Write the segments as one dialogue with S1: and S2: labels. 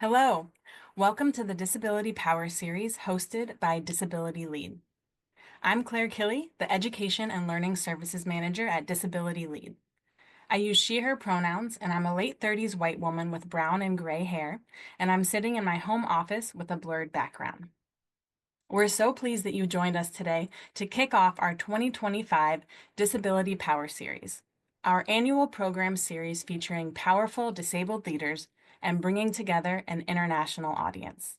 S1: Hello, welcome to the Disability Power Series hosted by Disability Lead. I'm Claire Killey, the Education and Learning Services Manager at Disability Lead. I use she/her pronouns, and I'm a late 30s white woman with brown and gray hair, and I'm sitting in my home office with a blurred background. We're so pleased that you joined us today to kick off our 2025 Disability Power Series, our annual program series featuring powerful disabled leaders and bringing together an international audience.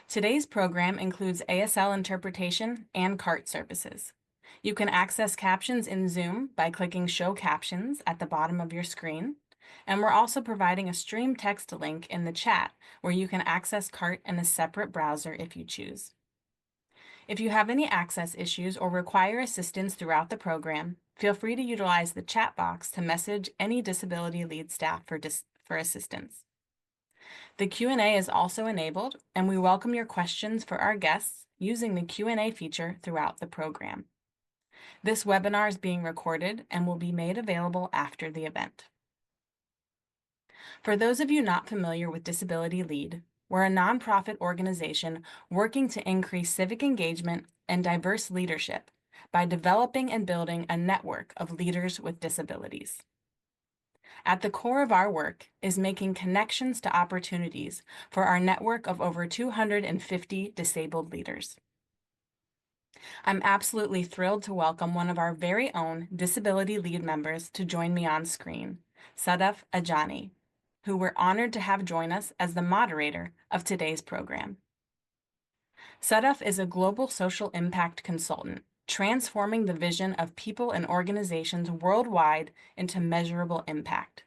S1: Today's program includes ASL interpretation and CART services. You can access captions in Zoom by clicking Show Captions at the bottom of your screen, and we're also providing a stream text link in the chat where you can access CART in a separate browser if you choose. If you have any access issues or require assistance throughout the program, feel free to utilize the chat box to message any Disability Lead staff for assistance. The Q&A is also enabled, and we welcome your questions for our guests using the Q&A feature throughout the program. This webinar is being recorded and will be made available after the event. For those of you not familiar with Disability Lead, we're a nonprofit organization working to increase civic engagement and diverse leadership by developing and building a network of leaders with disabilities. At the core of our work is making connections to opportunities for our network of over 250 disabled leaders. I'm absolutely thrilled to welcome one of our very own Disability Lead members to join me on screen, Sadaf Ajani, who we're honored to have join us as the moderator of today's program. Sadaf is a global social impact consultant, transforming the vision of people and organizations worldwide into measurable impact.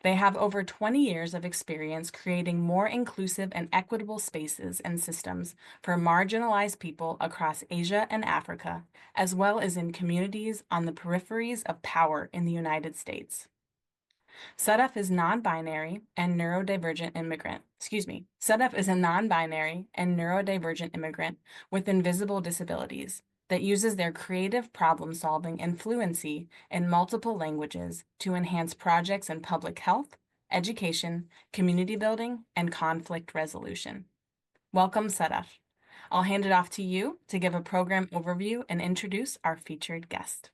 S1: They have over 20 years of experience creating more inclusive and equitable spaces and systems for marginalized people across Asia and Africa, as well as in communities on the peripheries of power in the United States. Sadaf is non-binary and neurodivergent immigrant. Sadaf is a non-binary and neurodivergent immigrant with invisible disabilities that uses their creative problem-solving and fluency in multiple languages to enhance projects in public health, education, community building, and conflict resolution. Welcome, Sadaf. I'll hand it off to you to give a program overview and introduce our featured guest.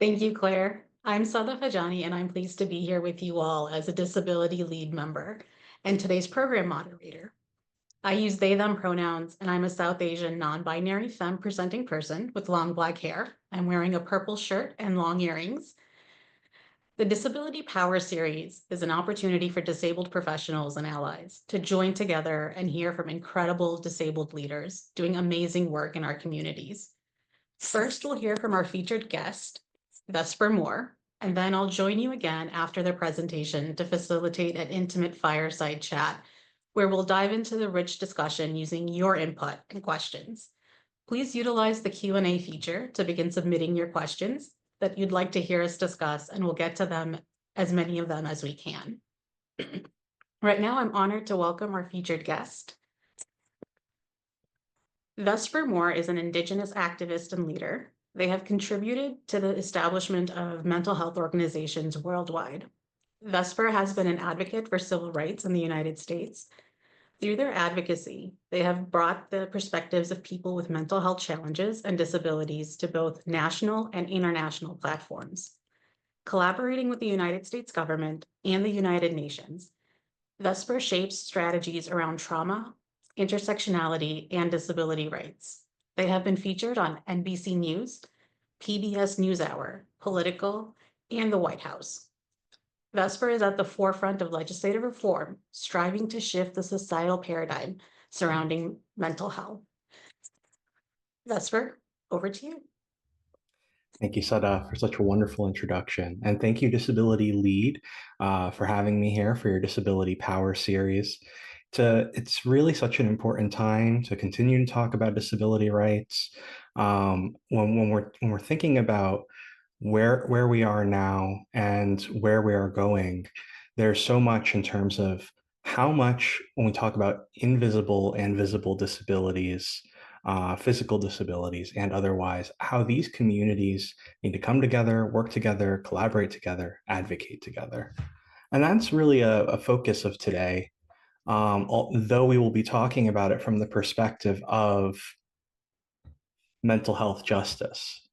S2: Thank you, Claire. I'm Sadaf Ajani, and I'm pleased to be here with you all as a Disability Lead member and today's program moderator. I use they, them pronouns, and I'm a South Asian non-binary femme presenting person with long black hair. I'm wearing a purple shirt and long earrings. The Disability Power Series is an opportunity for disabled professionals and allies to join together and hear from incredible disabled leaders doing amazing work in our communities. First, we'll hear from our featured guest, Vesper Moore, and then I'll join you again after the presentation to facilitate an intimate fireside chat where we'll dive into the rich discussion using your input and questions. Please utilize the Q&A feature to begin submitting your questions that you'd like to hear us discuss, and we'll get to them, as many of them as we can. Right now, I'm honored to welcome our featured guest. Vesper Moore is an Indigenous activist and leader. They have contributed to the establishment of mental health organizations worldwide. Vesper has been an advocate for civil rights in the United States. Through their advocacy, they have brought the perspectives of people with mental health challenges and disabilities to both national and international platforms. Collaborating with the United States government and the United Nations, Vesper shapes strategies around trauma, intersectionality, and disability rights. They have been featured on NBC News, PBS NewsHour, Political, and the White House. Vesper is at the forefront of legislative reform, striving to shift the societal paradigm surrounding mental health. Vesper, over to you.
S3: Thank you, Sadaf, for such a wonderful introduction. And thank you, Disability Lead, for having me here for your Disability Power series. It's really such an important time to continue to talk about disability rights. When we're thinking about where we are now and where we are going, there's so much in terms of how much, when we talk about invisible and visible disabilities, physical disabilities and otherwise, how these communities need to come together, work together, collaborate together, advocate together. And that's really a focus of today, although we will be talking about it from the perspective of mental health justice.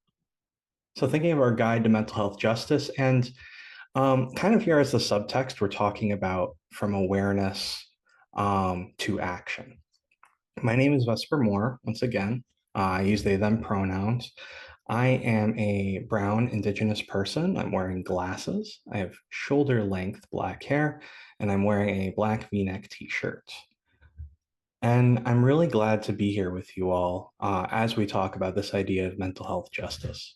S3: So thinking of our guide to mental health justice, and kind of here as the subtext, we're talking about from awareness to action. My name is Vesper Moore. Once again, I use they, them pronouns. I am a brown Indigenous person. I'm wearing glasses. I have shoulder length black hair, and I'm wearing a black V-neck t-shirt. And I'm really glad to be here with you all as we talk about this idea of mental health justice.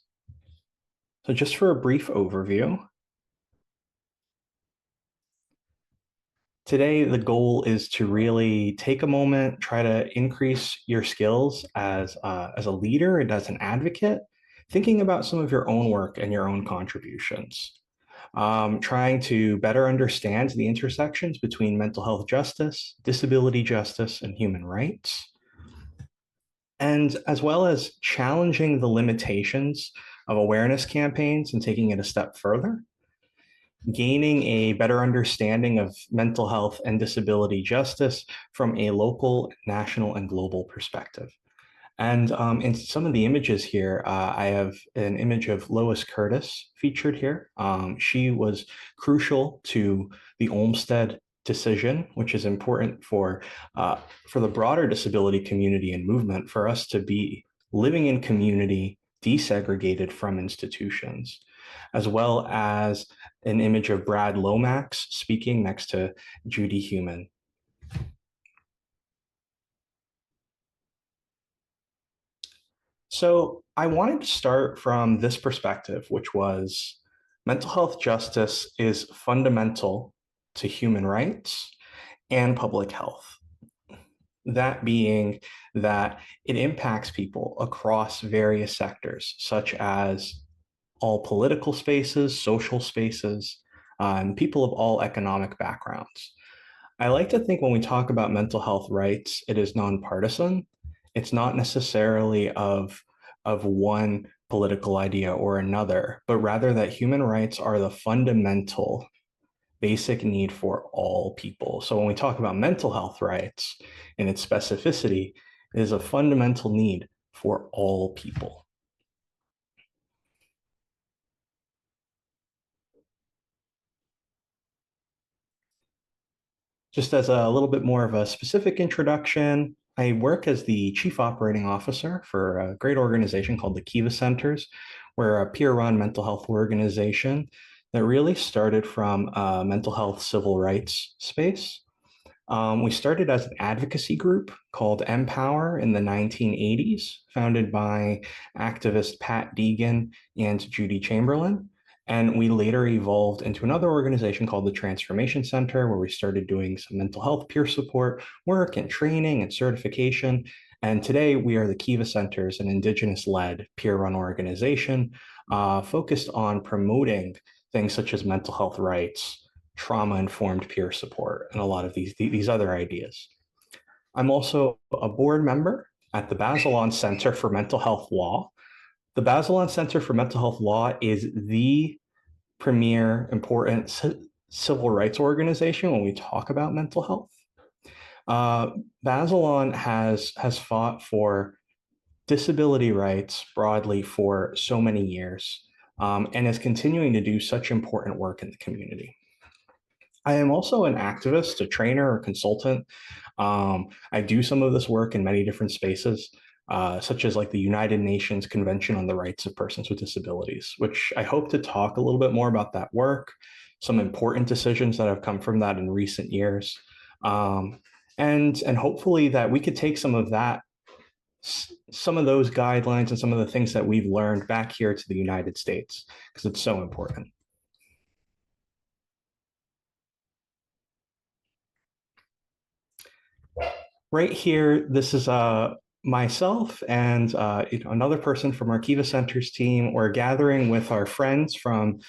S3: So just for a brief overview, today, the goal is to really take a moment, try to increase your skills as a leader and as an advocate, thinking about some of your own work and your own contributions, trying to better understand the intersections between mental health justice, disability justice, and human rights, and as well as challenging the limitations of awareness campaigns and taking it a step further, gaining a better understanding of mental health and disability justice from a local, national, and global perspective. And in some of the images here, I have an image of Lois Curtis featured here. She was crucial to the Olmsted decision, which is important for the broader disability community and movement, for us to be living in community, desegregated from institutions, as well as an image of Brad Lomax speaking next to Judy Heumann. So I wanted to start from this perspective, which was mental health justice is fundamental to human rights and public health. That being that it impacts people across various sectors, such as all political spaces, social spaces, and people of all economic backgrounds. I like to think when we talk about mental health rights, it is nonpartisan. It's not necessarily of one political idea or another, but rather that human rights are the fundamental basic need for all people. So when we talk about mental health rights and its specificity, it is a fundamental need for all people. Just as a little bit more of a specific introduction, I work as the Chief Operating Officer for a great organization called the Kiva Centers. We're a peer-run mental health organization that really started from a mental health civil rights space. We started as an advocacy group called Empower in the 1980s, founded by activist Pat Deegan and Judy Chamberlain. And we later evolved into another organization called the Transformation Center, where we started doing some mental health peer support work and training and certification. And today we are the Kiva Centers, an Indigenous-led peer-run organization focused on promoting things such as mental health rights, trauma-informed peer support, and a lot of these other ideas. I'm also a board member at the Bazelon Center for Mental Health Law. The Bazelon Center for Mental Health Law is the premier important civil rights organization when we talk about mental health. Bazelon has fought for disability rights broadly for so many years, and is continuing to do such important work in the community. I am also an activist, a trainer, or consultant. I do some of this work in many different spaces, such as like the United Nations Convention on the Rights of Persons with Disabilities, which I hope to talk a little bit more about that work, some important decisions that have come from that in recent years, and hopefully that we could take some of that, some of those guidelines and some of the things that we've learned back here to the United States, because it's so important. Right here, this is myself and another person from our Kiva Centers team. We're gathering with our friends from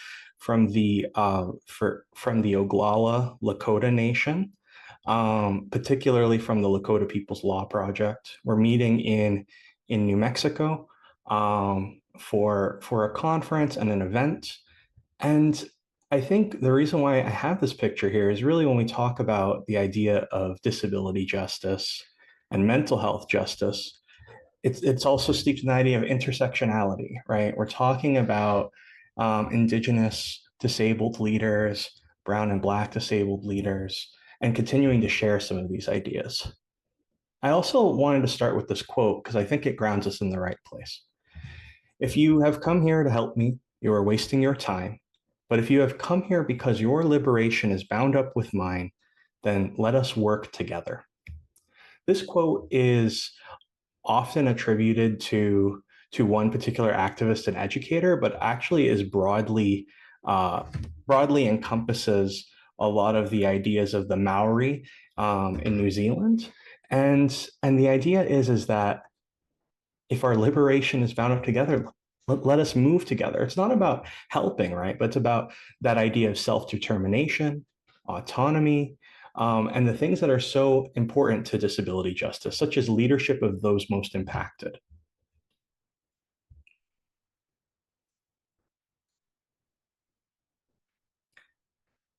S3: the Oglala Lakota Nation, particularly from the Lakota People's Law Project. We're meeting in New Mexico for a conference and an event. And I think the reason why I have this picture here is really when we talk about the idea of disability justice and mental health justice, it's also steeped in the idea of intersectionality, right? We're talking about Indigenous disabled leaders, Brown and Black disabled leaders, and continuing to share some of these ideas. I also wanted to start with this quote because I think it grounds us in the right place. If you have come here to help me, you are wasting your time. But if you have come here because your liberation is bound up with mine, then let us work together. This quote is often attributed to one particular activist and educator, but actually is broadly encompasses a lot of the ideas of the Maori in New Zealand, and the idea is that if our liberation is bound up together, let us move together. It's not about helping, right? But it's about that idea of self-determination, autonomy, and the things that are so important to disability justice, such as leadership of those most impacted.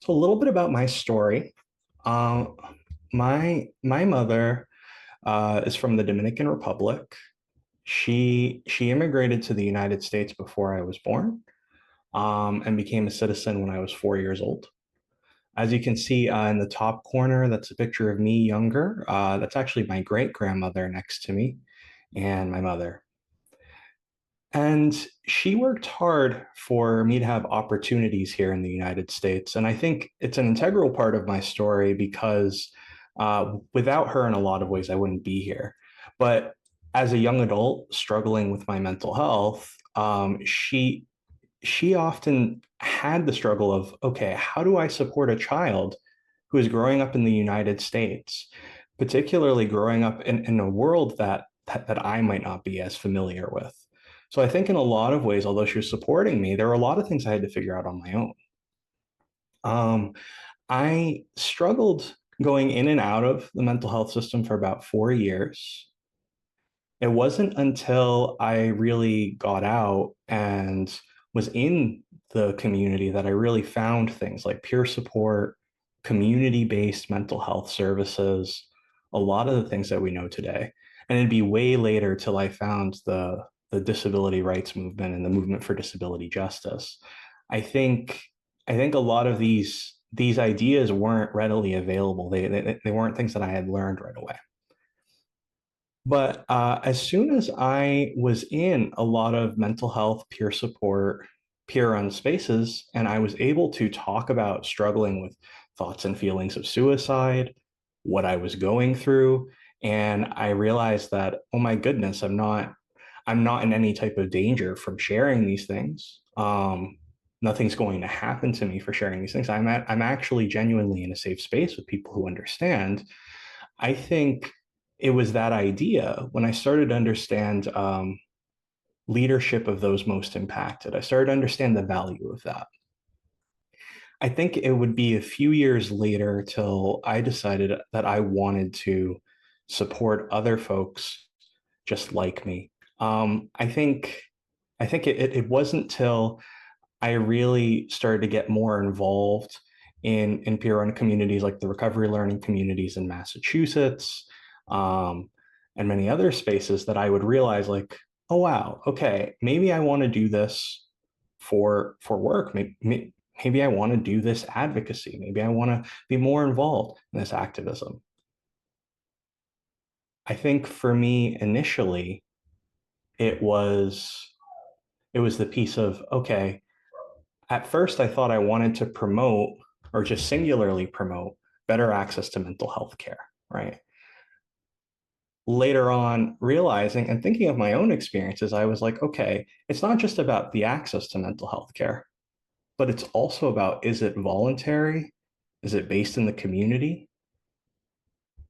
S3: So a little bit about my story. Um, my mother is from the Dominican Republic. She immigrated to the United States before I was born, and became a citizen when I was 4 years old. As you can see in the top corner, that's a picture of me younger. That's actually my great grandmother next to me and my mother. And she worked hard for me to have opportunities here in the United States. And I think it's an integral part of my story because without her, in a lot of ways, I wouldn't be here. But as a young adult struggling with my mental health, she often had the struggle of, okay, how do I support a child who is growing up in the United States, particularly growing up in a world that I might not be as familiar with? So I think in a lot of ways, although she was supporting me, there were a lot of things I had to figure out on my own. Um, I struggled going in and out of the mental health system for about 4 years. It wasn't until I really got out and was in the community that I really found things like peer support, community-based mental health services, a lot of the things that we know today. And it'd be way later till I found the disability rights movement and the movement for disability justice. I think I think a lot of these ideas weren't readily available. They weren't things that I had learned right away. But as soon as I was in a lot of mental health peer support, peer run spaces, and I was able to talk about struggling with thoughts and feelings of suicide, what I was going through, and I realized that, oh my goodness, I'm not in any type of danger from sharing these things. Nothing's going to happen to me for sharing these things. I'm actually genuinely in a safe space with people who understand. I think it was that idea when I started to understand leadership of those most impacted. I started to understand the value of that. I think it would be a few years later till I decided that I wanted to support other folks just like me. I think it wasn't till I really started to get more involved in peer run communities like the recovery learning communities in Massachusetts, um, and many other spaces that I would realize like, oh wow, okay, maybe I want to do this for work. Maybe I want to do this advocacy. Maybe I want to be more involved in this activism. I think for me initially, it was it was the piece of, okay, at first, I thought I wanted to promote or just singularly promote better access to mental health care, right? Later on, realizing and thinking of my own experiences, I was like, okay, it's not just about the access to mental health care, but it's also about, is it voluntary? Is it based in the community?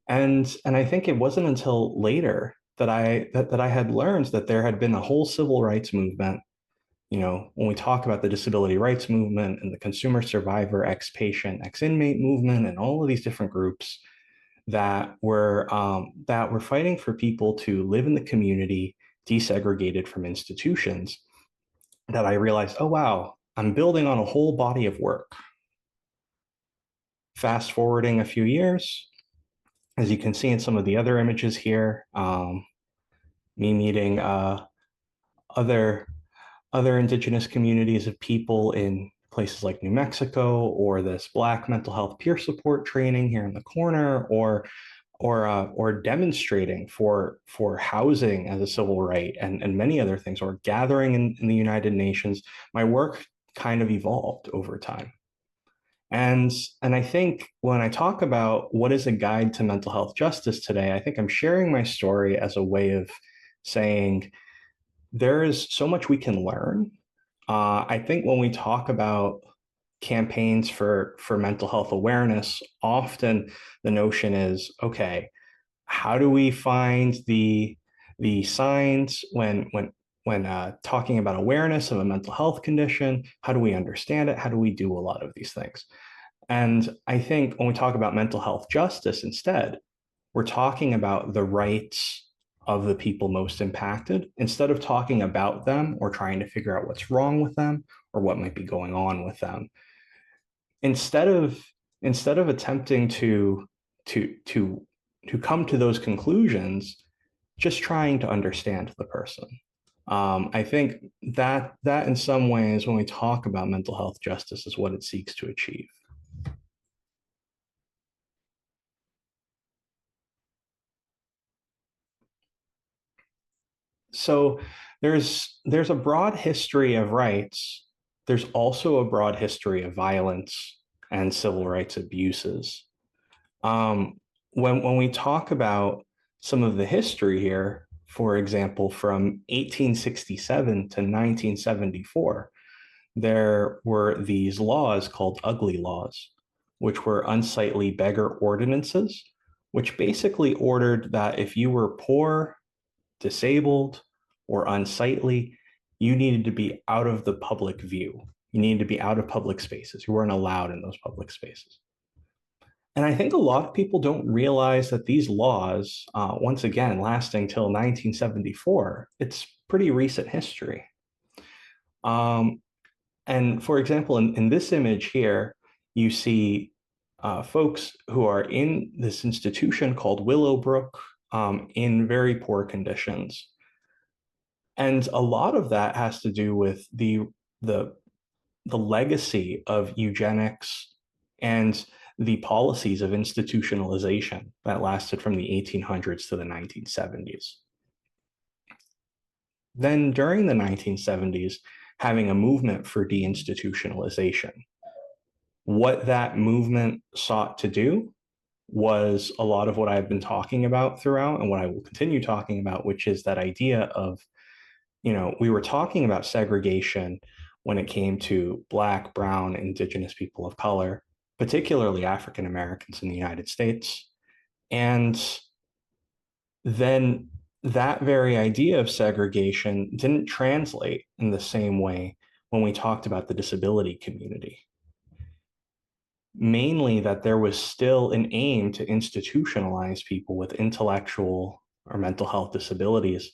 S3: And I think it wasn't until later that I had learned that there had been a whole civil rights movement. You know, when we talk about the disability rights movement and the consumer survivor, ex-patient, ex-inmate movement, and all of these different groups that were fighting for people to live in the community, desegregated from institutions, that I realized, oh wow, I'm building on a whole body of work. Fast forwarding a few years, as you can see in some of the other images here, me meeting other Indigenous communities of people in places like New Mexico, or this Black mental health peer support training here in the corner, or demonstrating for housing as a civil right, and many other things, or gathering in the United Nations. My work kind of evolved over time. And I think when I talk about what is a guide to mental health justice today, I think I'm sharing my story as a way of saying there is so much we can learn. I think when we talk about campaigns for mental health awareness, often the notion is, okay, how do we find the signs when talking about awareness of a mental health condition? How do we understand it? How do we do a lot of these things? And I think when we talk about mental health justice instead, we're talking about the rights of the people most impacted instead of talking about them or trying to figure out what's wrong with them or what might be going on with them. Instead of attempting to come to those conclusions, just trying to understand the person. I think that in some ways, when we talk about mental health justice, is what it seeks to achieve. So there's a broad history of rights. There's also a broad history of violence and civil rights abuses. When we talk about some of the history here, for example, from 1867 to 1974, there were these laws called ugly laws, which were unsightly beggar ordinances, which basically ordered that if you were poor, disabled, or unsightly, you needed to be out of the public view. You needed to be out of public spaces. You weren't allowed in those public spaces. And I think a lot of people don't realize that these laws, once again, lasting till 1974, it's pretty recent history. And for example, in this image here, you see folks who are in this institution called Willowbrook in very poor conditions. And a lot of that has to do with the legacy of eugenics and the policies of institutionalization that lasted from the 1800s to the 1970s. Then during the 1970s, having a movement for deinstitutionalization. What that movement sought to do was a lot of what I've been talking about throughout and what I will continue talking about, which is that idea of, we were talking about segregation when it came to Black, Brown, Indigenous people of color, particularly African Americans in the United States. And then that very idea of segregation didn't translate in the same way when we talked about the disability community. Mainly that there was still an aim to institutionalize people with intellectual or mental health disabilities.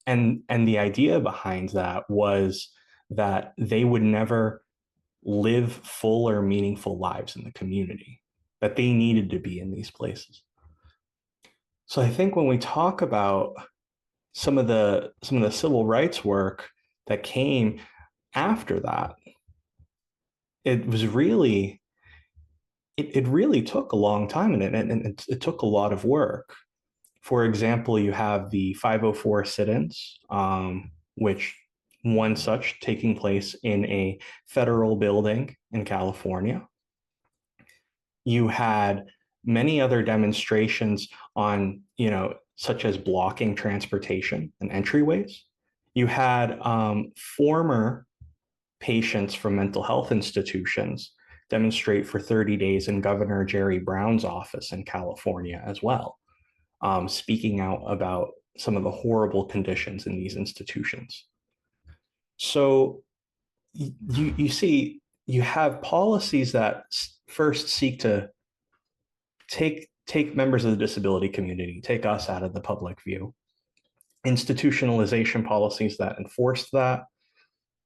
S3: And the idea behind that was that they would never live full or meaningful lives in the community, that they needed to be in these places. So I think when we talk about some of the civil rights work that came after that, it was really it really took a long time, and it took a lot of work. For example, you have the 504 sit-ins, which one such taking place in a federal building in California. You had many other demonstrations on, such as blocking transportation and entryways. You had former patients from mental health institutions demonstrate for 30 days in Governor Jerry Brown's office in California as well, speaking out about some of the horrible conditions in these institutions. So you see, you have policies that first seek to take members of the disability community, take us out of the public view, institutionalization policies that enforce that,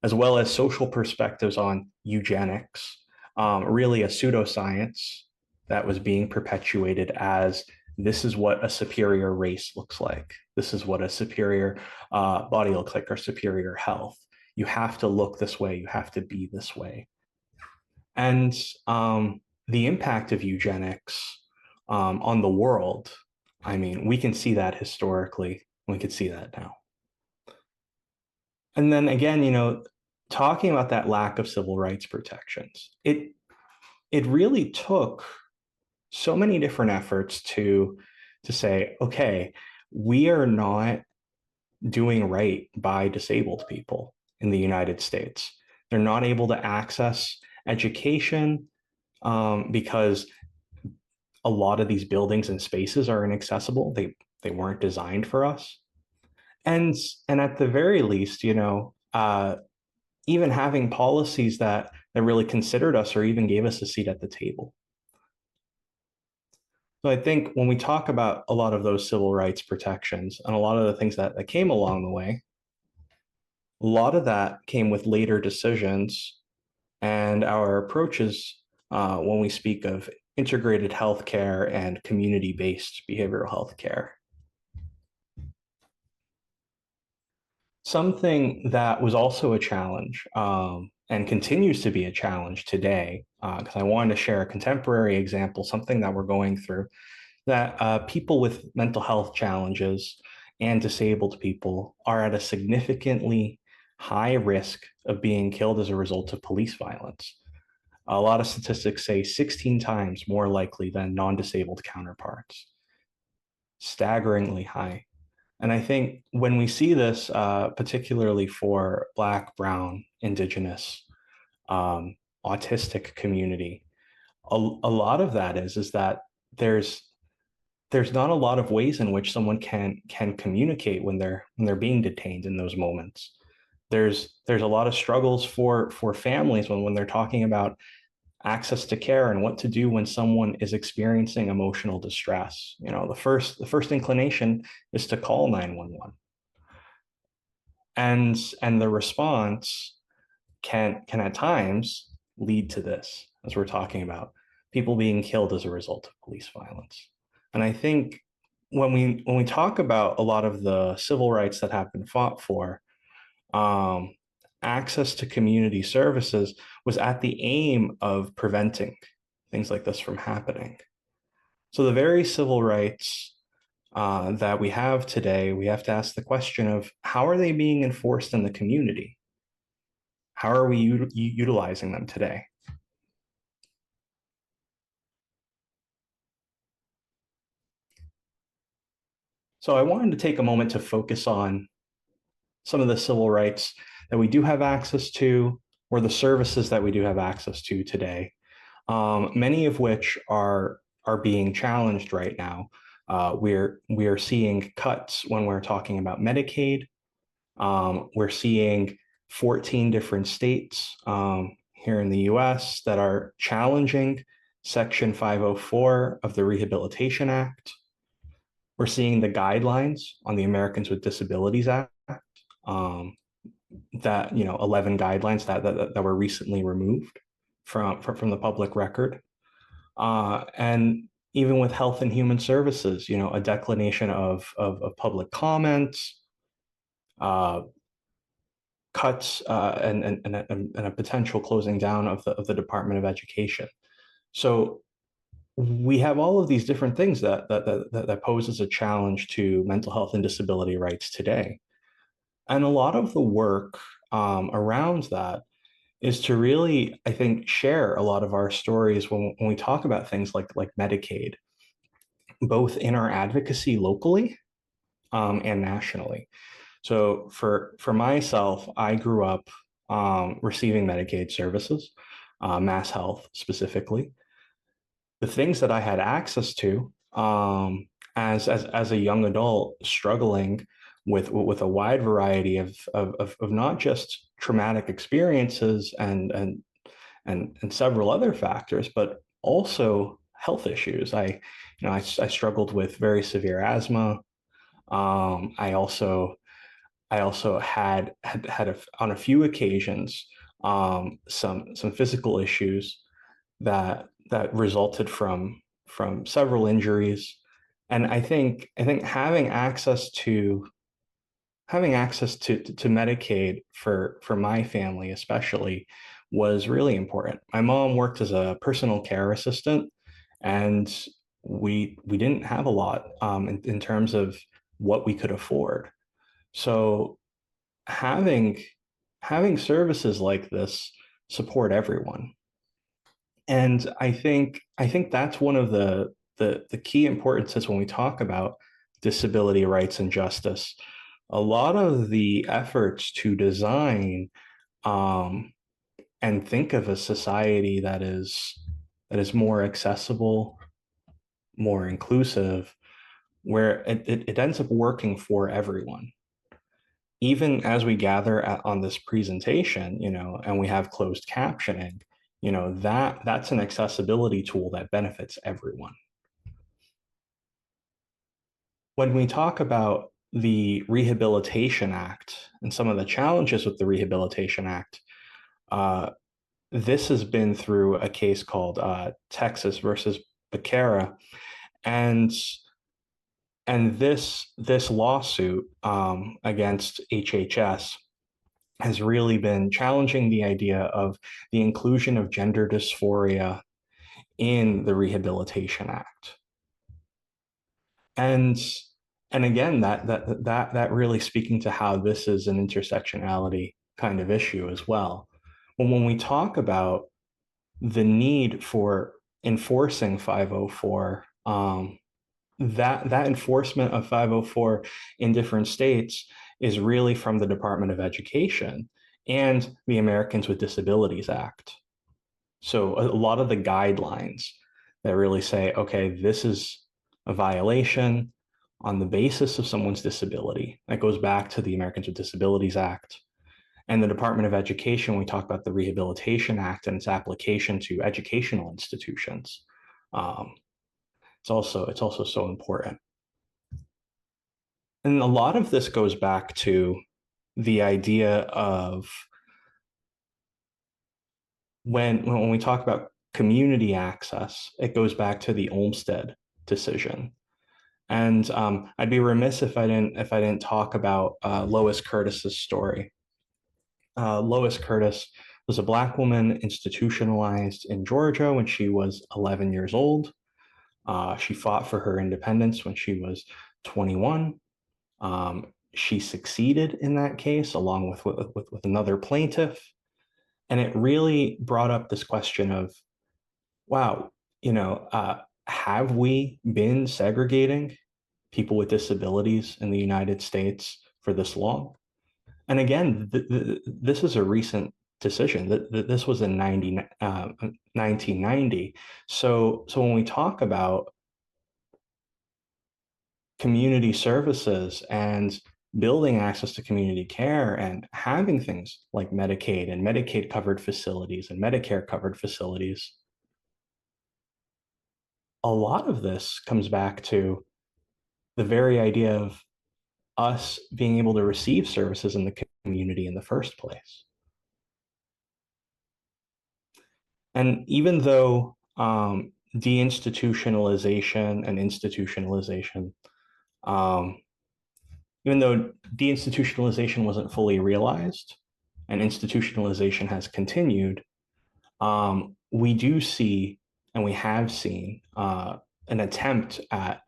S3: as well as social perspectives on eugenics, really a pseudoscience that was being perpetuated as this is what a superior race looks like. This is what a superior body looks like, or superior health. You have to look this way. You have to be this way. And the impact of eugenics on the world, I mean, we can see that historically. We could see that now. And then again, talking about that lack of civil rights protections, it really took so many different efforts to say, okay, we are not doing right by disabled people in the United States. They're not able to access education because a lot of these buildings and spaces are inaccessible. They weren't designed for us. And at the very least, even having policies that really considered us or even gave us a seat at the table. So I think when we talk about a lot of those civil rights protections and a lot of the things that came along the way, a lot of that came with later decisions and our approaches when we speak of integrated healthcare and community-based behavioral health care. Something that was also a challenge and continues to be a challenge today, because I wanted to share a contemporary example, something that we're going through, that people with mental health challenges and disabled people are at a significantly high risk of being killed as a result of police violence. A lot of statistics say 16 times more likely than non-disabled counterparts. Staggeringly high. And I think when we see this, particularly for Black, Brown, Indigenous, autistic community, a lot of that is that there's not a lot of ways in which someone can communicate when they're being detained in those moments. There's a lot of struggles for families when they're talking about access to care and what to do when someone is experiencing emotional distress. The first inclination is to call 911. And the response can at times lead to this, as we're talking about, people being killed as a result of police violence. And I think when we talk about a lot of the civil rights that have been fought for, access to community services was at the aim of preventing things like this from happening. So the very civil rights that we have today, we have to ask the question of how are they being enforced in the community? How are we utilizing them today? So I wanted to take a moment to focus on some of the civil rights that we do have access to, or the services that we do have access to today, many of which are being challenged right now. We are seeing cuts when we're talking about Medicaid. We're seeing 14 different states here in the US that are challenging Section 504 of the Rehabilitation Act. We're seeing the guidelines on the Americans with Disabilities Act, that 11 guidelines that were recently removed from the public record. And even with Health and Human Services, a declination of public comments, cuts, and a potential closing down of the Department of Education. So we have all of these different things that poses a challenge to mental health and disability rights today. And a lot of the work around that is to really, I think, share a lot of our stories when we talk about things like Medicaid, both in our advocacy locally and nationally. So for myself, I grew up receiving Medicaid services, Mass Health specifically. The things that I had access to as a young adult, struggling with a wide variety of not just traumatic experiences and several other factors, but also health issues. I struggled with very severe asthma. I also I also on a few occasions some physical issues that resulted from several injuries, and I think having access to Medicaid for my family especially was really important. My mom worked as a personal care assistant, and we didn't have a lot in terms of what we could afford. So having having services like this support everyone. And I think that's one of the key importances when we talk about disability rights and justice. A lot of the efforts to design um, and think of a society that is more accessible, more inclusive, where it ends up working for everyone. Even as we gather on this presentation, and we have closed captioning, that's an accessibility tool that benefits everyone. When we talk about the Rehabilitation Act and some of the challenges with the Rehabilitation Act, uh, this has been through a case called Texas versus Becerra, and this lawsuit against HHS has really been challenging the idea of the inclusion of gender dysphoria in the Rehabilitation Act. And and again, that really speaking to how this is an intersectionality kind of issue as well. When we talk about the need for enforcing 504, that enforcement of 504 in different states is really from the Department of Education and the Americans with Disabilities Act. So a lot of the guidelines that really say, okay, this is a violation on the basis of someone's disability. That goes back to the Americans with Disabilities Act. And the Department of Education, we talk about the Rehabilitation Act and its application to educational institutions. Um, it's also so important. And a lot of this goes back to the idea of when we talk about community access, it goes back to the Olmsted decision. And I'd be remiss if I didn't talk about Lois Curtis's story. Lois Curtis was a Black woman institutionalized in Georgia when she was 11 years old. She fought for her independence when she was 21. She succeeded in that case along with another plaintiff. And it really brought up this question of, wow, have we been segregating people with disabilities in the United States for this long? And again, this is a recent decision. This was in 1990. So when we talk about community services and building access to community care and having things like Medicaid and Medicaid covered facilities and Medicare covered facilities, a lot of this comes back to the very idea of us being able to receive services in the community in the first place. And even though deinstitutionalization and institutionalization, um, even though deinstitutionalization wasn't fully realized and institutionalization has continued, we do see and we have seen an attempt at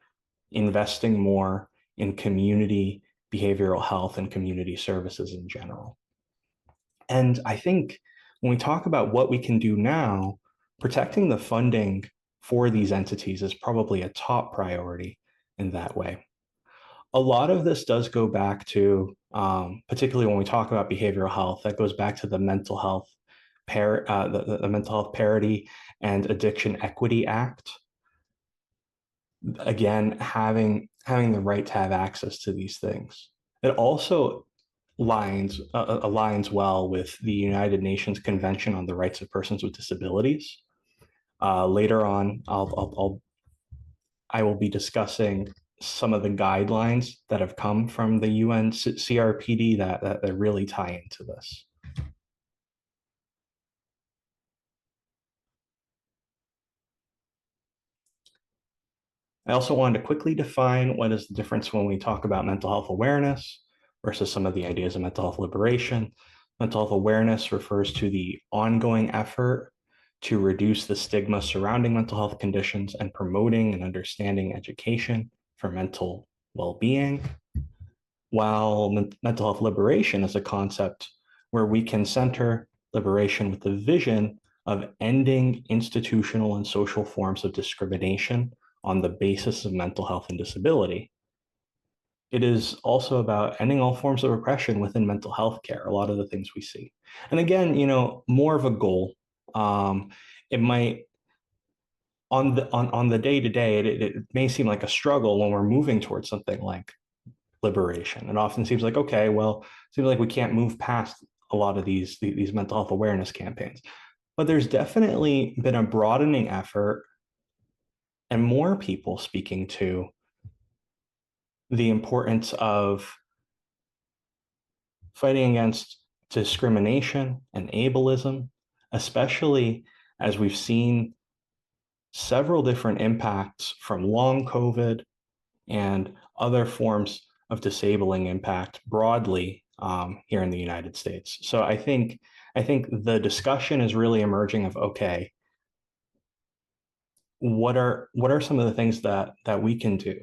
S3: investing more in community behavioral health and community services in general. And I think when we talk about what we can do now, protecting the funding for these entities is probably a top priority in that way. A lot of this does go back to, particularly when we talk about behavioral health, that goes back to the mental health the Mental Health Parity and Addiction Equity Act. Again, having the right to have access to these things. It also aligns well with the United Nations Convention on the Rights of Persons with Disabilities. Later on, I will be discussing some of the guidelines that have come from the UN CRPD that really tie into this. I also wanted to quickly define what is the difference when we talk about mental health awareness versus some of the ideas of mental health liberation. Mental health awareness refers to the ongoing effort to reduce the stigma surrounding mental health conditions and promoting and understanding education for mental well-being, while mental health liberation is a concept where we can center liberation with the vision of ending institutional and social forms of discrimination on the basis of mental health and disability. It is also about ending all forms of oppression within mental health care, a lot of the things we see. And again, more of a goal. It might on the day to day, it may seem like a struggle when we're moving towards something like liberation. It often seems like, okay, well, it seems like we can't move past a lot of these mental health awareness campaigns. But there's definitely been a broadening effort and more people speaking to the importance of fighting against discrimination and ableism, especially as we've seen several different impacts from long COVID and other forms of disabling impact broadly here in the United States. So I think the discussion is really emerging of, okay, what are some of the things that we can do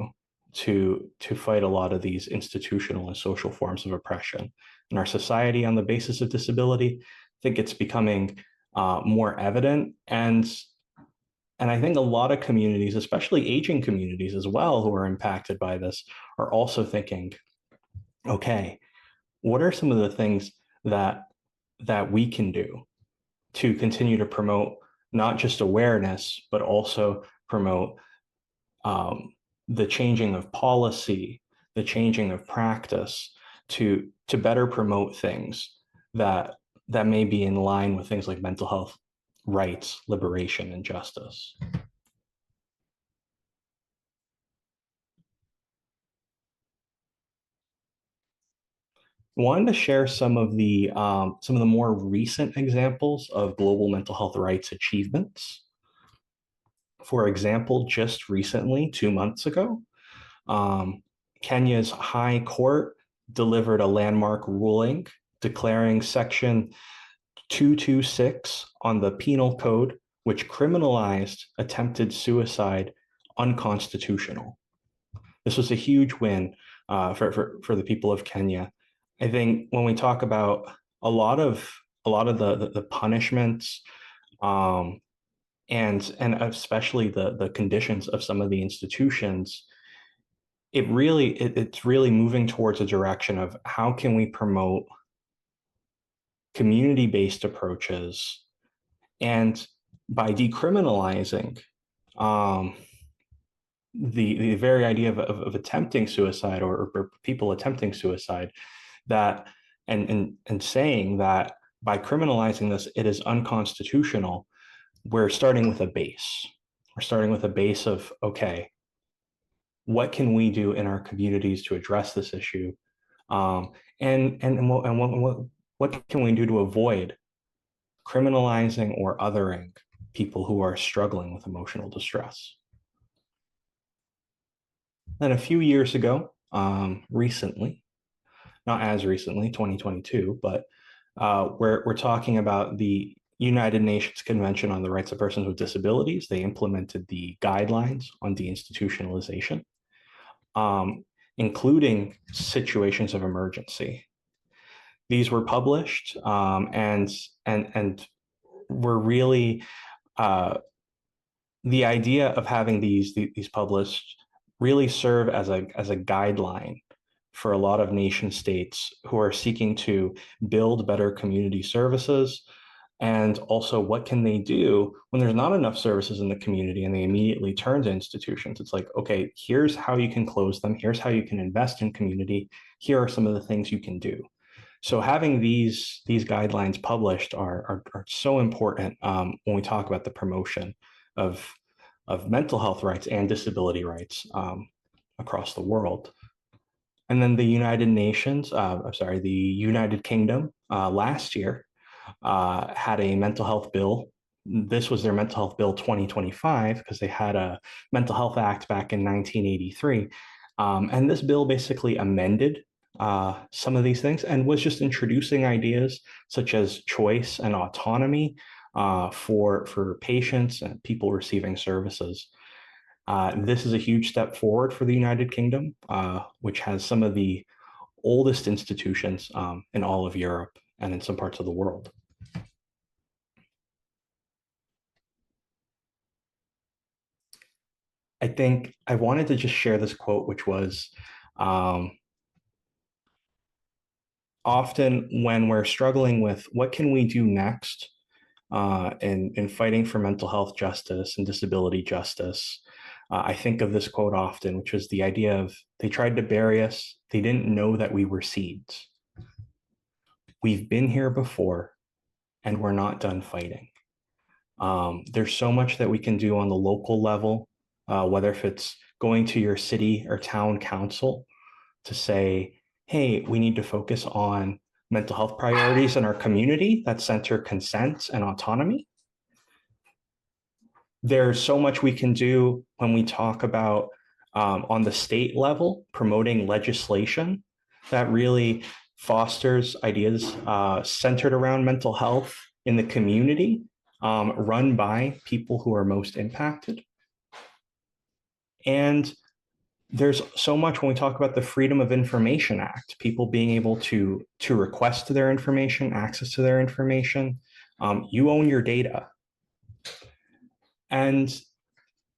S3: to fight a lot of these institutional and social forms of oppression in our society on the basis of disability? I think it's becoming more evident, and I think a lot of communities, especially aging communities as well, who are impacted by this, are also thinking, okay, what are some of the things that we can do to continue to promote not just awareness, but also promote the changing of policy, the changing of practice to better promote things that may be in line with things like mental health rights, liberation, and justice. Wanted to share some of the more recent examples of global mental health rights achievements. For example, just recently, 2 months ago, Kenya's High Court delivered a landmark ruling declaring Section 226 on the Penal Code, which criminalized attempted suicide, unconstitutional. This was a huge win for the people of Kenya. I think when we talk about a lot of the punishments, and especially the conditions of some of the institutions, it's really moving towards a direction of how can we promote community-based approaches, and by decriminalizing the very idea of attempting suicide or people attempting suicide, that and saying that by criminalizing this, it is unconstitutional. We're starting with a base. We're starting with a base of, okay, what can we do in our communities to address this issue? What can we do to avoid criminalizing or othering people who are struggling with emotional distress? Then a few years ago, recently, not as recently, 2022, but we're talking about the United Nations Convention on the Rights of Persons with Disabilities. They implemented the guidelines on deinstitutionalization, including situations of emergency. These were published and were really the idea of having these published really serve as a guideline for a lot of nation states who are seeking to build better community services. And also, what can they do when there's not enough services in the community and they immediately turn to institutions? It's like, okay, here's how you can close them. Here's how you can invest in community. Here are some of the things you can do. So having these guidelines published are so important when we talk about the promotion of mental health rights and disability rights. across the world. And then the United Nations, the United Kingdom last year had a mental health bill. This was their mental health bill 2025 because they had a Mental Health Act back in 1983. And this bill basically amended some of these things and was just introducing ideas such as choice and autonomy for patients and people receiving services. This is a huge step forward for the United Kingdom, which has some of the oldest institutions in all of Europe and in some parts of the world. I think I wanted to just share this quote, which was often when we're struggling with what can we do next in fighting for mental health justice and disability justice, I think of this quote often, which was the idea of they tried to bury us. They didn't know that we were seeds. We've been here before and we're not done fighting. There's so much that we can do on the local level, whether if it's going to your city or town council to say, hey, we need to focus on mental health priorities in our community that center consent and autonomy. There's so much we can do when we talk about on the state level, promoting legislation that really fosters ideas centered around mental health in the community, run by people who are most impacted. And there's so much when we talk about the Freedom of Information Act, people being able to request their information, access to their information. You own your data. And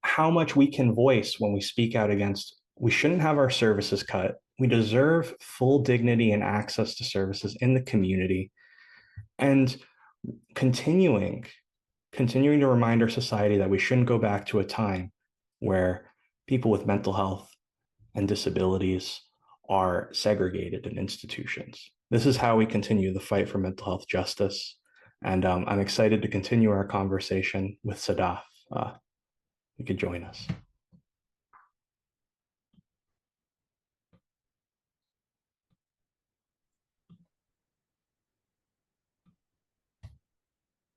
S3: how much we can voice when we speak out against, we shouldn't have our services cut. We deserve full dignity and access to services in the community. And continuing to remind our society that we shouldn't go back to a time where people with mental health and disabilities are segregated in institutions. This is how we continue the fight for mental health justice. And I'm excited to continue our conversation with Sadaf. You could join us.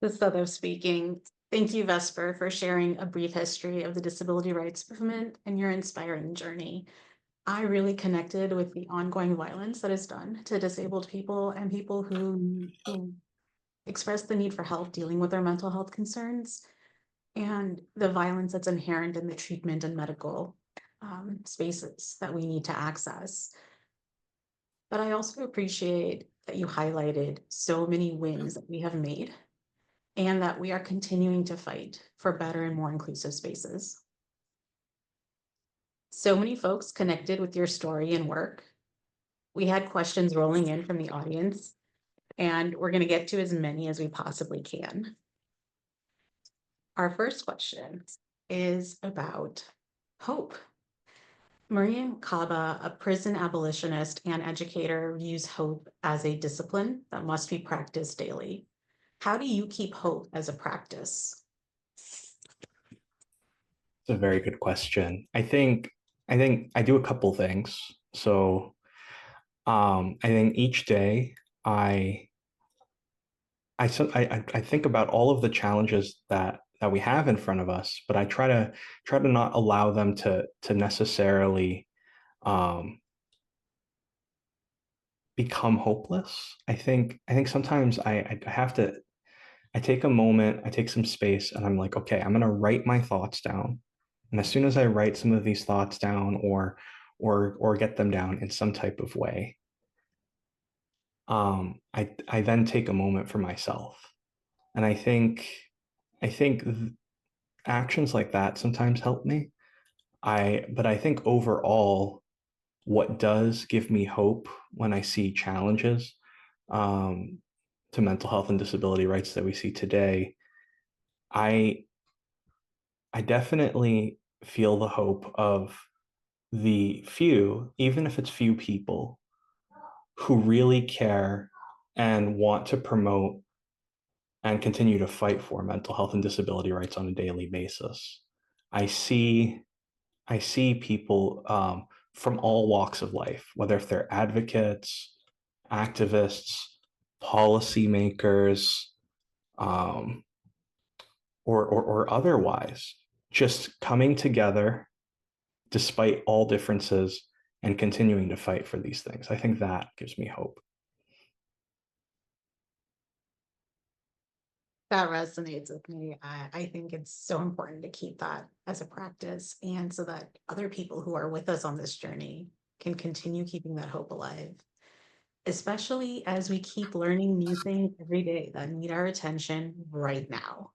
S2: This is Sadaf speaking. Thank you, Vesper, for sharing a brief history of the disability rights movement and your inspiring journey. I really connected with the ongoing violence that is done to disabled people and people who express the need for help dealing with their mental health concerns, and the violence that's inherent in the treatment and medical spaces that we need to access. But I also appreciate that you highlighted so many wins that we have made and that we are continuing to fight for better and more inclusive spaces. So many folks connected with your story and work. We had questions rolling in from the audience, and we're going to get to as many as we possibly can. Our first question is about hope. Mariam Kaba, a prison abolitionist and educator, views hope as a discipline that must be practiced daily. How do you keep hope as a practice?
S3: It's a very good question. I think I do a couple things. So I think each day I think about all of the challenges that we have in front of us, but I try to not allow them to necessarily become hopeless. I think sometimes I have to, I take a moment, I take some space, and I'm like, okay, I'm gonna write my thoughts down. And as soon as I write some of these thoughts down or get them down in some type of way, I then take a moment for myself. And I think actions like that sometimes help me. But I think overall, what does give me hope when I see challenges to mental health and disability rights that we see today, I definitely feel the hope of the few, even if it's few people, who really care and want to promote and continue to fight for mental health and disability rights on a daily basis. I see I see people from all walks of life, whether if they're advocates, activists, policymakers, um, or otherwise, just coming together despite all differences and continuing to fight for these things. I think that gives me hope.
S2: That resonates with me. I think it's so important to keep that as a practice, and so that other people who are with us on this journey can continue keeping that hope alive, especially as we keep learning new things every day that need our attention right now.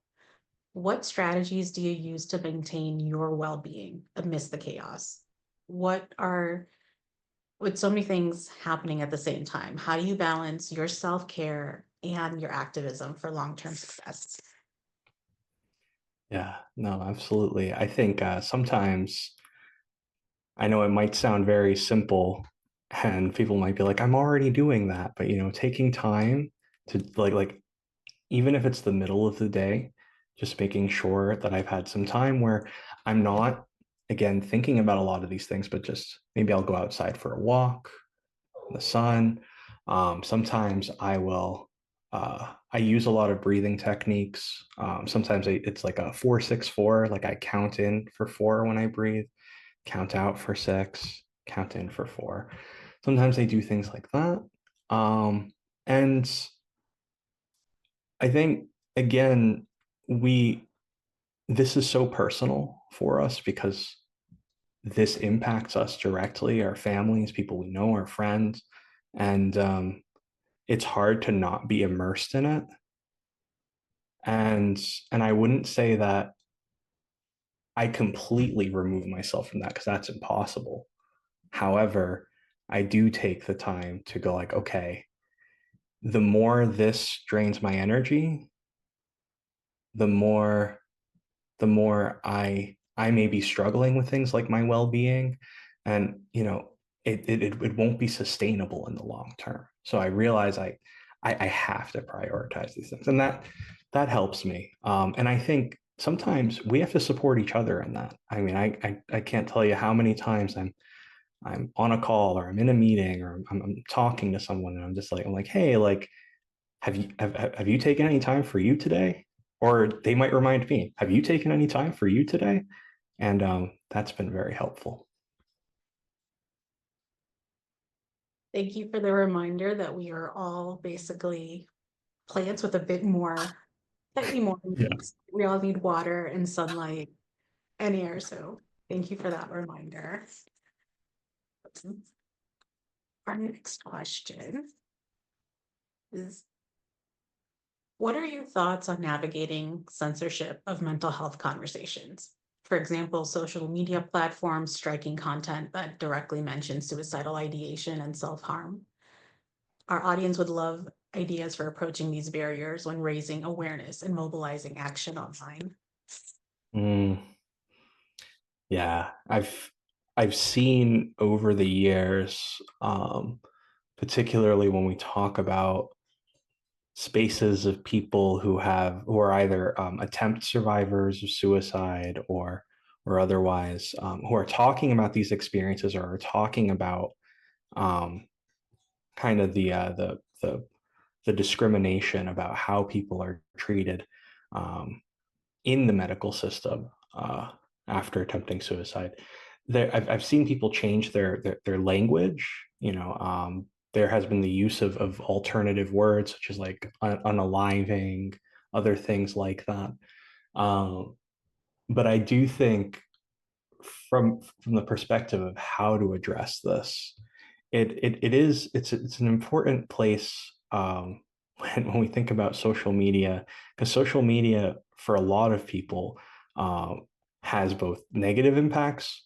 S2: What strategies do you use to maintain your well-being amidst the chaos? What are, with so many things happening at the same time, how do you balance your self-care and your activism for long-term success?
S3: Yeah, no, absolutely. I think sometimes I know it might sound very simple and people might be like, I'm already doing that. But taking time to like even if it's the middle of the day, just making sure that I've had some time where I'm not, again, thinking about a lot of these things, but just maybe I'll go outside for a walk in the sun. Sometimes I use a lot of breathing techniques. Sometimes it's like a 4-6-4, like I count in for 4 when I breathe, count out for 6, count in for 4. Sometimes I do things like that. And I think, again, we this is so personal for us because this impacts us directly, our families, people we know, our friends, and it's hard to not be immersed in it. And I wouldn't say that I completely remove myself from that because that's impossible. However, I do take the time to go like, okay, the more this drains my energy, the more the more I may be struggling with things like my well-being, and it won't be sustainable in the long term. So I realize I have to prioritize these things, and that helps me. And I think sometimes we have to support each other in that. I mean, I can't tell you how many times I'm on a call or I'm in a meeting or I'm talking to someone and I'm like, hey, like have you taken any time for you today? Or they might remind me, have you taken any time for you today? And that's been very helpful.
S2: Thank you for the reminder that we are all basically plants with a bit more, slightly more
S3: Yeah.
S2: needs. We all need water and sunlight and air. So thank you for that reminder. Our next question is, what are your thoughts on navigating censorship of mental health conversations? For example, social media platforms striking content that directly mentions suicidal ideation and self-harm. Our audience would love ideas for approaching these barriers when raising awareness and mobilizing action online.
S3: Mm, yeah, I've seen over the years, particularly when we talk about spaces of people who are either attempt survivors of suicide or otherwise, who are talking about these experiences or are talking about um, kind of the discrimination about how people are treated um, in the medical system after attempting suicide. I've seen people change their language. There has been the use of alternative words such as like unaliving, other things like that. Um, but I do think from the perspective of how to address this, it's an important place when we think about social media, because social media for a lot of people has both negative impacts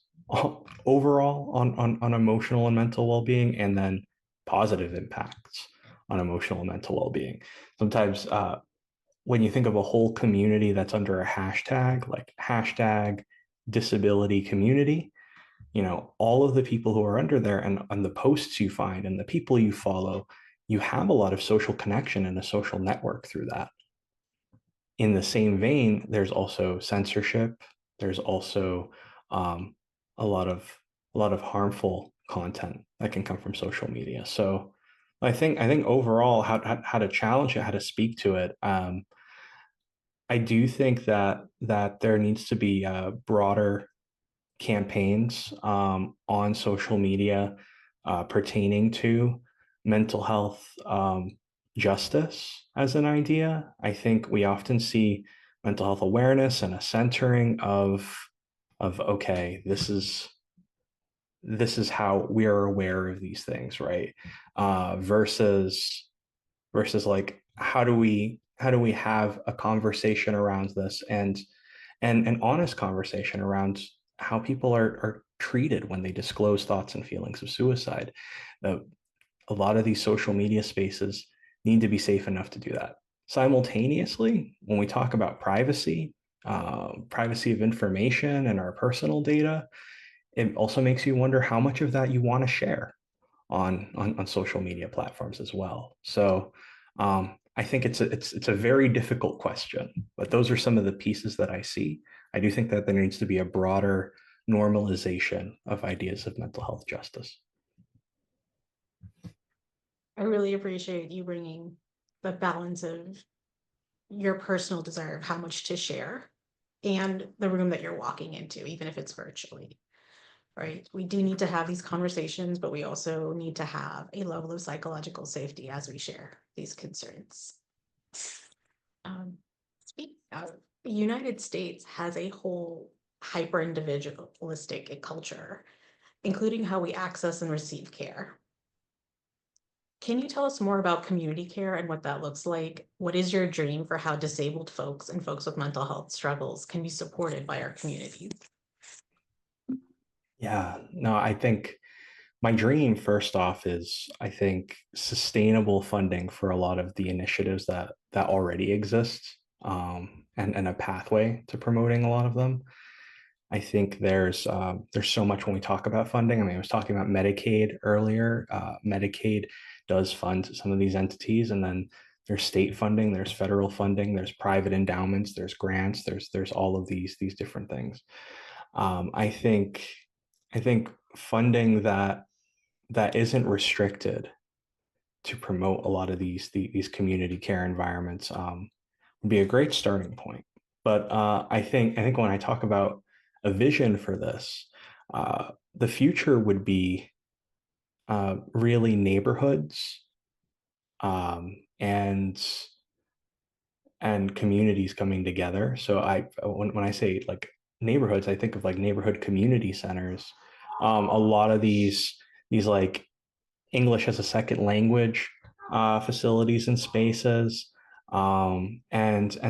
S3: overall on emotional and mental well-being, and then positive impacts on emotional and mental well-being. Sometimes when you think of a whole community that's under a hashtag, like hashtag disability community, all of the people who are under there and the posts you find and the people you follow, you have a lot of social connection and a social network through that. In the same vein, there's also censorship. There's also a lot of harmful content that can come from social media. So I think overall how to challenge it, how to speak to it. I do think that there needs to be broader campaigns on social media pertaining to mental health justice as an idea. I think we often see mental health awareness and a centering of okay, this is how we are aware of these things, right? Versus like how do we have a conversation around this and an honest conversation around how people are treated when they disclose thoughts and feelings of suicide. Uh, a lot of these social media spaces need to be safe enough to do that. Simultaneously, when we talk about privacy, privacy of information and our personal data, it also makes you wonder how much of that you want to share on social media platforms as well. So I think it's a very difficult question, but those are some of the pieces that I see. I do think that there needs to be a broader normalization of ideas of mental health justice.
S2: I really appreciate you bringing the balance of your personal desire of how much to share and the room that you're walking into, even if it's virtually, right? We do need to have these conversations, but we also need to have a level of psychological safety as we share these concerns. Speaking of, the United States has a whole hyper individualistic culture, including how we access and receive care. Can you tell us more about community care and what that looks like? What is your dream for how disabled folks and folks with mental health struggles can be supported by our communities?
S3: Yeah, no, I think my dream, first off, is I think sustainable funding for a lot of the initiatives that already exist, and a pathway to promoting a lot of them. I think there's so much when we talk about funding. I mean, I was talking about Medicaid earlier. Medicaid does fund some of these entities, and then there's state funding, there's federal funding, there's private endowments, there's grants, there's all of these different things. I think funding that isn't restricted to promote a lot of these community care environments would be a great starting point. But I think when I talk about a vision for this, the future would be really neighborhoods and communities coming together. So when I say like neighborhoods, I think of like neighborhood community centers. A lot of these like English as a second language facilities and spaces, and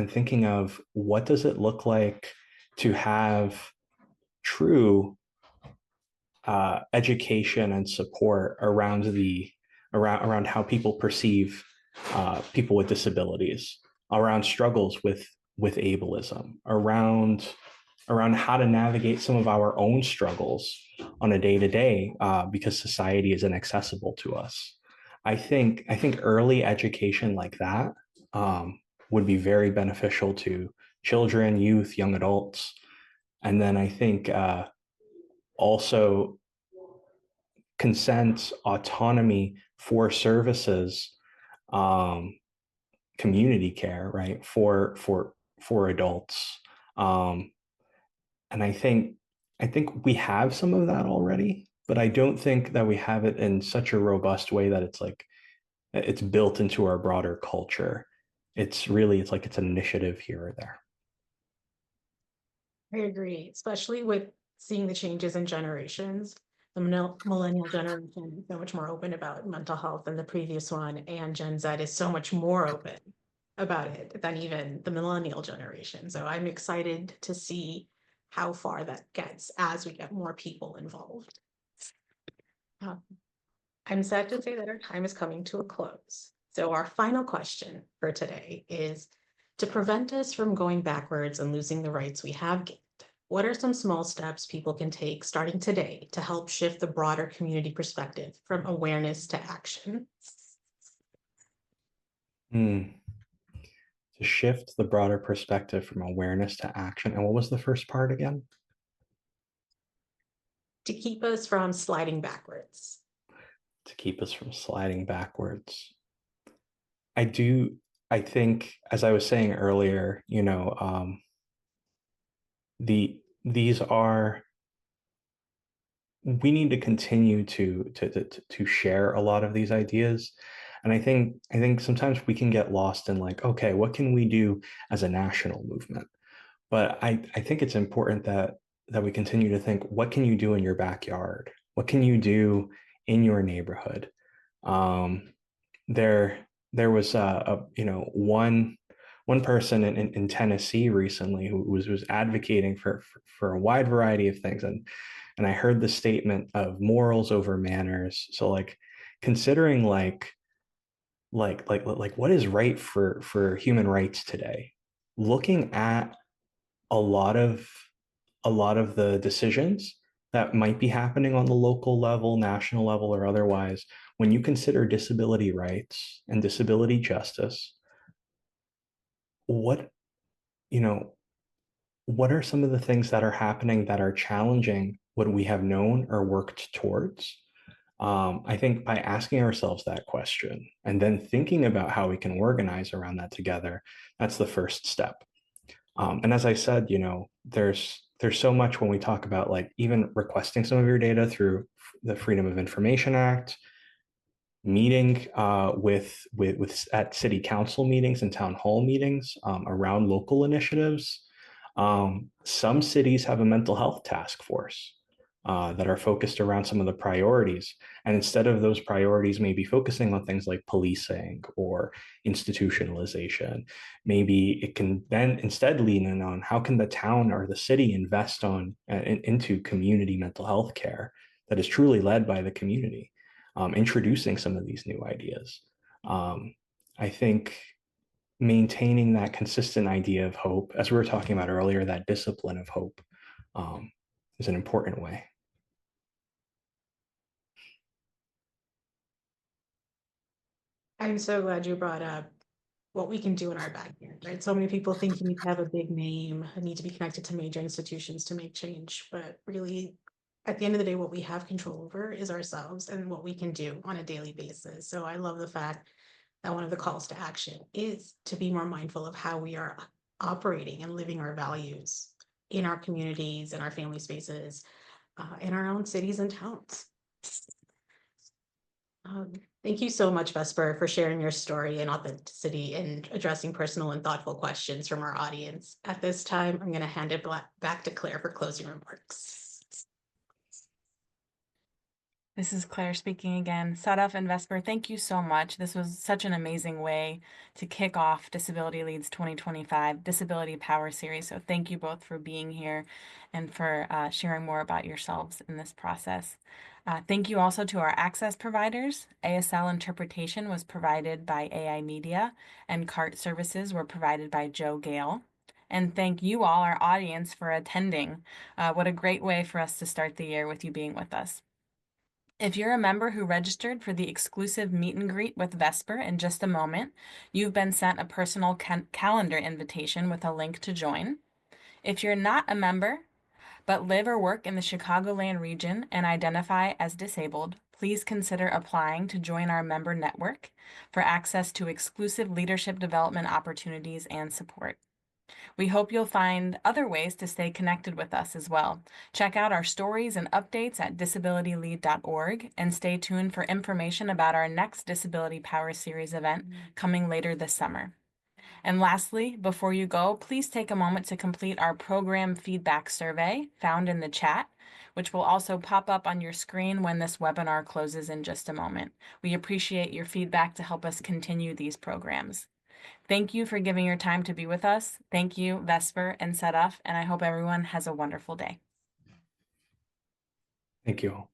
S3: thinking of what does it look like to have true education and support around how people perceive people with disabilities, around struggles with ableism, around how to navigate some of our own struggles on a day to day because society is inaccessible to us. I think early education like that would be very beneficial to children, youth, young adults, and then I think also consent, autonomy for services, um, community care, right, for adults. Um, and I think we have some of that already, but I don't think that we have it in such a robust way that it's like it's built into our broader culture. It's like it's an initiative here or there.
S2: I agree, especially with seeing the changes in generations. The millennial generation is so much more open about mental health than the previous one, and Gen Z is so much more open about it than even the millennial generation. So I'm excited to see how far that gets as we get more people involved. Uh, I'm sad to say that our time is coming to a close. So our final question for today is, to prevent us from going backwards and losing the rights we have gained, what are some small steps people can take starting today to help shift the broader community perspective from awareness to action?
S3: Hmm. To shift the broader perspective from awareness to action. And what was the first part again?
S2: to keep us from sliding backwards?
S3: To keep us from sliding backwards. I think, as I was saying earlier, these are, we need to continue to share a lot of these ideas. And I think sometimes we can get lost in like, okay, what can we do as a national movement? But I think it's important that we continue to think, what can you do in your backyard? What can you do in your neighborhood? Um, there was one person in Tennessee recently who was advocating for a wide variety of things, and I heard the statement of morals over manners. So like considering like what is right for human rights today, looking at a lot of a lot of the decisions that might be happening on the local level, national level, or otherwise, when you consider disability rights and disability justice, what, you know, what are some of the things that are happening that are challenging what we have known or worked towards? I think by asking ourselves that question and then thinking about how we can organize around that together, that's the first step. And as I said, there's so much when we talk about like even requesting some of your data through the Freedom of Information Act, meeting with at city council meetings and town hall meetings around local initiatives. Some cities have a mental health task force that are focused around some of the priorities. And instead of those priorities maybe focusing on things like policing or institutionalization, maybe it can then instead lean in on how can the town or the city invest into community mental health care that is truly led by the community, introducing some of these new ideas. I think maintaining that consistent idea of hope, as we were talking about earlier, that discipline of hope, um, is an important way.
S2: I'm so glad you brought up what we can do in our backyard, right? So many people think you need to have a big name, need to be connected to major institutions to make change, but really, at the end of the day, what we have control over is ourselves and what we can do on a daily basis. So I love the fact that one of the calls to action is to be more mindful of how we are operating and living our values in our communities, in our family spaces, in our own cities and towns. Thank you so much, Vesper, for sharing your story and authenticity and addressing personal and thoughtful questions from our audience. At this time, I'm going to hand it back to Claire for closing remarks.
S1: This is Claire speaking again. Sadaf and Vesper, thank you so much. This was such an amazing way to kick off Disability Leads 2025 Disability Power Series. So thank you both for being here and for sharing more about yourselves in this process. Thank you also to our access providers. ASL interpretation was provided by AI Media, and CART services were provided by Joe Gale. And thank you all, our audience, for attending. What a great way for us to start the year with you being with us. If you're a member who registered for the exclusive meet and greet with Vesper in just a moment, you've been sent a personal calendar invitation with a link to join. If you're not a member, but live or work in the Chicagoland region and identify as disabled, please consider applying to join our member network for access to exclusive leadership development opportunities and support. We hope you'll find other ways to stay connected with us as well. Check out our stories and updates at disabilitylead.org and stay tuned for information about our next Disability Power Series event coming later this summer. And lastly, before you go, please take a moment to complete our program feedback survey found in the chat, which will also pop up on your screen when this webinar closes in just a moment. We appreciate your feedback to help us continue these programs. Thank you for giving your time to be with us. Thank you, Vesper and Sadaf, and I hope everyone has a wonderful day.
S3: Thank you all.